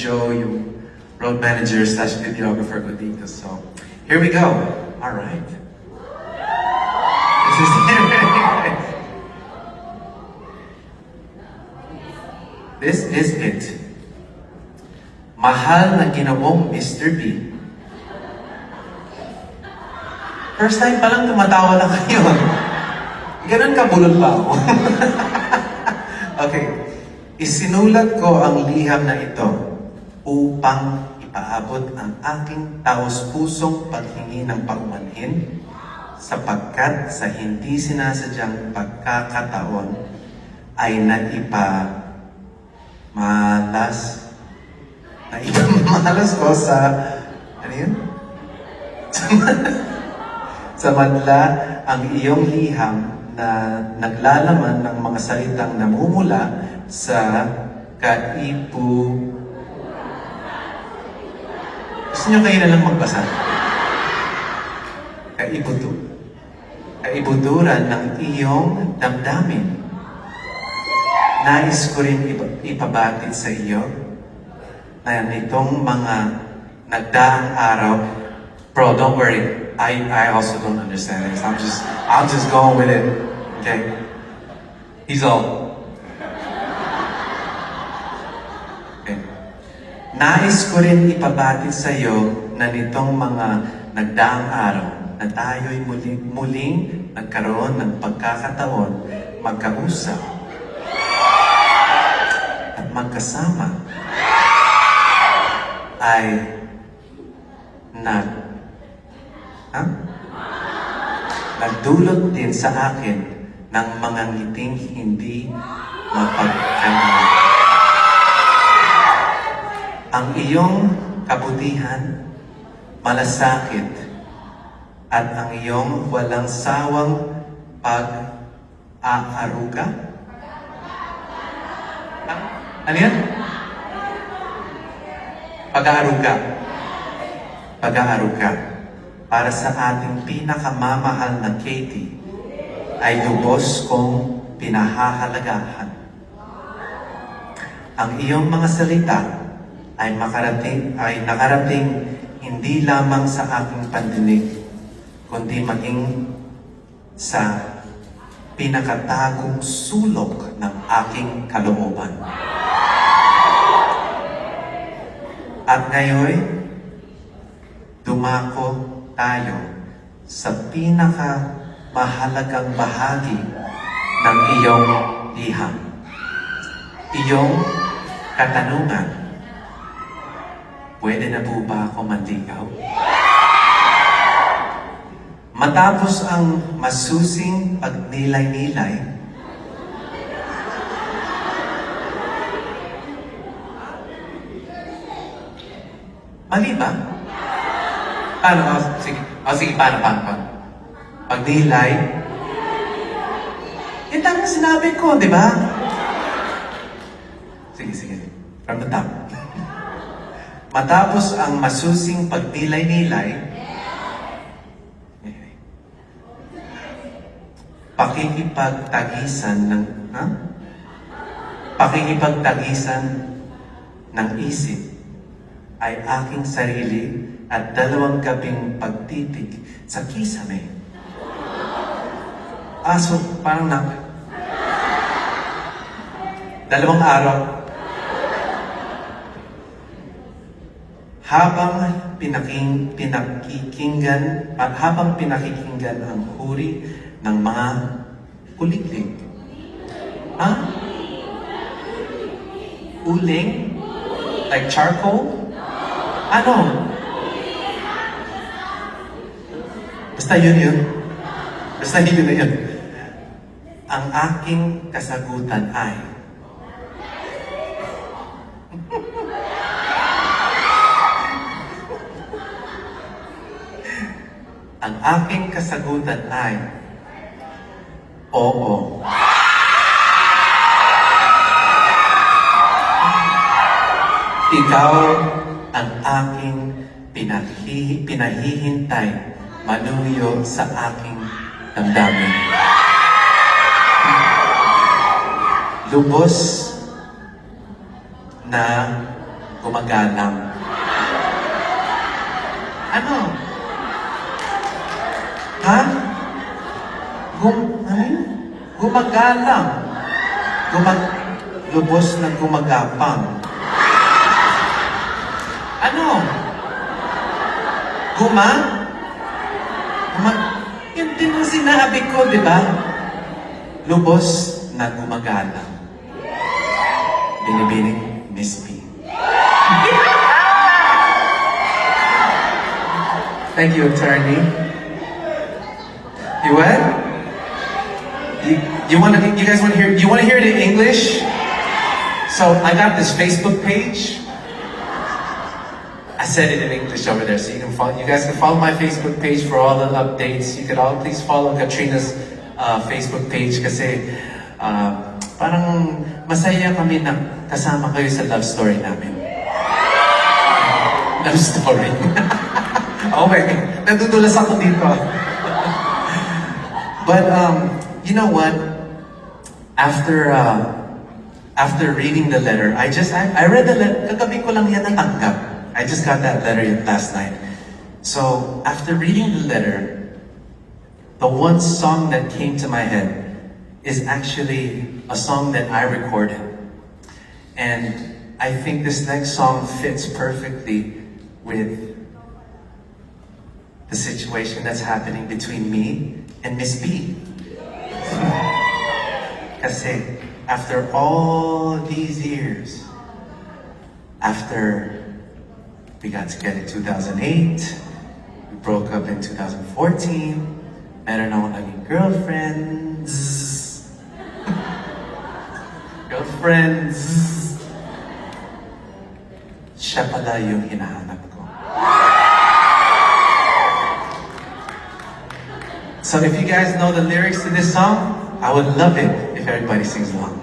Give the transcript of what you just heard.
Joe, yung road manager slash videographer ko dito. So, here we go. All right. This is This is it. Mahal na ginawang Mr. B. First time pa lang tumatawa na kayo. Ganun kabulol pa ako. Okay. Isinulat ko ang liham na ito upang ipaabot ang aking taos-pusong paghingi ng paumanhin sapagkat sa hindi sinasadyang pagkakataon ay naipamalas ko sa ano yun? Samanla ang iyong liham na naglalaman ng mga salitang namumula sa Gusto nyo kayo na lang magbasa? Kaibuturan ng iyong damdamin. Nais ko rin ipabatid sa iyo na nitong mga nagdaang araw. Bro, don't worry. I also don't understand this. I'll just go with it. Okay? He's all. Nais ko rin ipabatid sa iyo na nitong mga nagdaang araw na tayo'y muling nagkaroon ng pagkakataon magkausap at magkasama ay nagdulot din sa akin ng mga ngiting hindi mapagkamalan. Ang iyong kabutihan, malasakit, at ang iyong walang sawang pag-aaruga. Ano yan? Pag-aaruga. Pag-aaruga. Para sa ating pinakamamahal na Katie, ay lubos kong pinahahalagahan. Ang iyong mga salita ay nakarating hindi lamang sa aking pandinig, kundi maging sa pinakatagong sulok ng aking kalooban. At ngayon, dumako tayo sa pinakamahalagang bahagi ng iyong liham. Iyong katanungan. Pwede na po ba ako manligaw? Matapos ang masusing pagnilay-nilay, mali ba? Paano? Sige, paano? Pagnilay? Yan tama sinabi ko, di ba? Sige. From the top. Matapos ang masusing pagnilay-nilay, pakikipagtagisan ng isip ay aking sarili at 2 gabing pagtitig sa kisame. So parang 2 araw. Habang pinakikinggan ang huri ng mga kuliklik. Uling? Like charcoal? Ano? Basta yun. Basta yun na yun. Ang aking kasagutan ay ang aking kasagutan ay oo. Ikaw ang aking pinahihintay manuyo sa aking damdamin. Lubos na gumagalang. Ano? Ha? Ano? Gumagalang. Lubos na gumagapang. Ano? Yun din ang sinabi ko, di ba? Lubos na gumagalang. Binibining Miss P. Thank you, attorney. You what? You guys want to hear? You want to hear it in English? So I got this Facebook page. I said it in English over there, so you can follow. You guys can follow my Facebook page for all the updates. You could all please follow Katrina's Facebook page kasi parang masaya kami na kasama kayo sa love story namin. Love story. Okay, nadudulas ako dito. But you know what? After reading the letter, I read the letter. Kagabi ko lang yan natanggap. I just got that letter last night. So after reading the letter, the one song that came to my head is actually a song that I recorded, and I think this next song fits perfectly with the situation that's happening between me and Miss B. Kasi after all these years, after we got together in 2008, we broke up in 2014, meron akong naging girlfriends. Siya pala yung hinahanap ko. So if you guys know the lyrics to this song, I would love it if everybody sings along.